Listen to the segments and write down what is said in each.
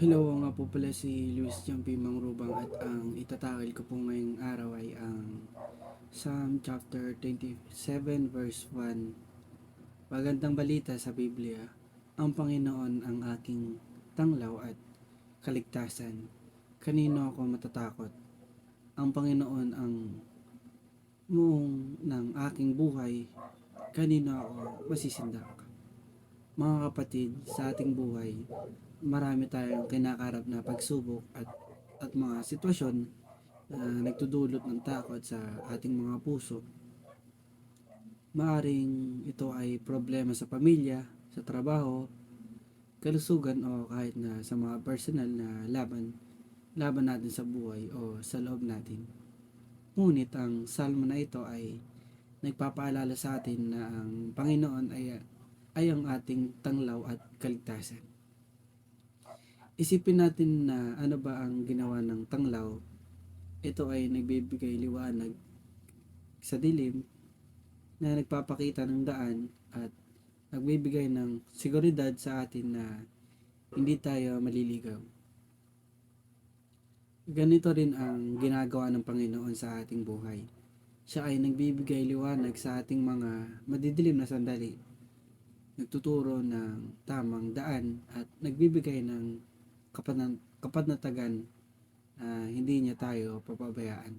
Hello, nga po pala si Luis Jampi Mangrubang at ang itatakil ko po ngayong araw ay ang Psalm chapter 27 verse 1. Magandang balita sa Biblia, ang Panginoon ang aking tanglaw at kaligtasan. Kanino ako matatakot? Ang Panginoon ang muong ng aking buhay, kanino ako masisindak? Mga kapatid, sa ating buhay, marami tayong kinakarap na pagsubok at mga sitwasyon na nagdudulot ng takot sa ating mga puso. Maaring ito ay problema sa pamilya, sa trabaho, kalusugan o kahit na sa mga personal na laban natin sa buhay o sa loob natin. Ngunit ang salmo na ito ay nagpapaalala sa atin na ang Panginoon ay ang ating tanglaw at kaligtasan. Isipin natin na ano ba ang ginawa ng tanglaw. Ito ay nagbibigay liwanag sa dilim na nagpapakita ng daan at nagbibigay ng seguridad sa atin na hindi tayo maliligaw. Ganito rin ang ginagawa ng Panginoon sa ating buhay. Siya ay nagbibigay liwanag sa ating mga madidilim na sandali, nagtuturo ng tamang daan at nagbibigay ng kapanatagan na hindi niya tayo papabayaan.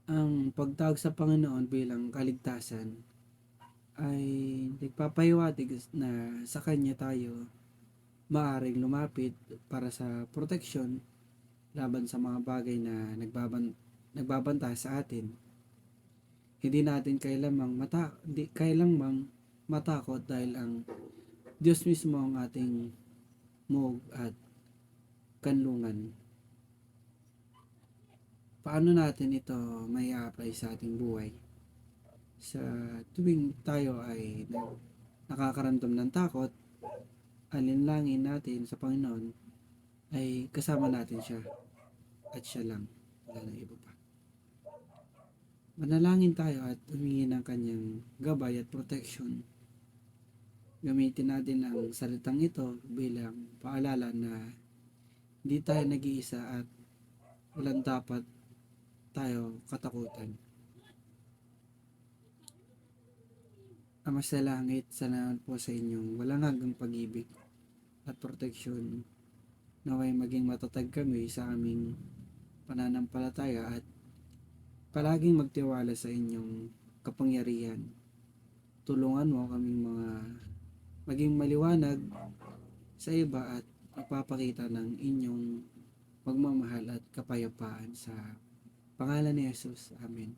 Ang pagtawag sa Panginoon bilang kaligtasan ay nagpapahiwatig na sa Kanya tayo maaaring lumapit para sa proteksyon laban sa mga bagay na nagbabanta sa atin. Hindi kailanmang matakot dahil ang Diyos mismo ang ating muog at kanlungan. Paano natin ito may apply sa ating buhay? Sa tuwing tayo ay nakakaramdam ng takot, alinlangin natin sa Panginoon ay kasama natin siya at siya lang, wala nang iba pa. Manalangin tayo at humingi ng kanyang gabay at protection. Gamitin natin ang salitang ito bilang paalala na hindi tayo nag-iisa at walang dapat tayo katakutan. Ama sa langit, salamat po sa inyong walang hanggang pag-ibig at proteksyon. Naway maging matatag kami sa aming pananampalataya at palaging magtiwala sa inyong kapangyarihan. Tulungan mo kaming maging maliwanag sa iba at magpapakita ng inyong pagmamahal at kapayapaan sa pangalan ni Jesus. Amen.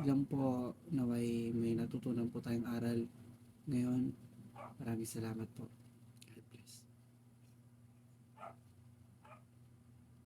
Ilang po naway may natutunan po tayong aral ngayon. Maraming salamat po.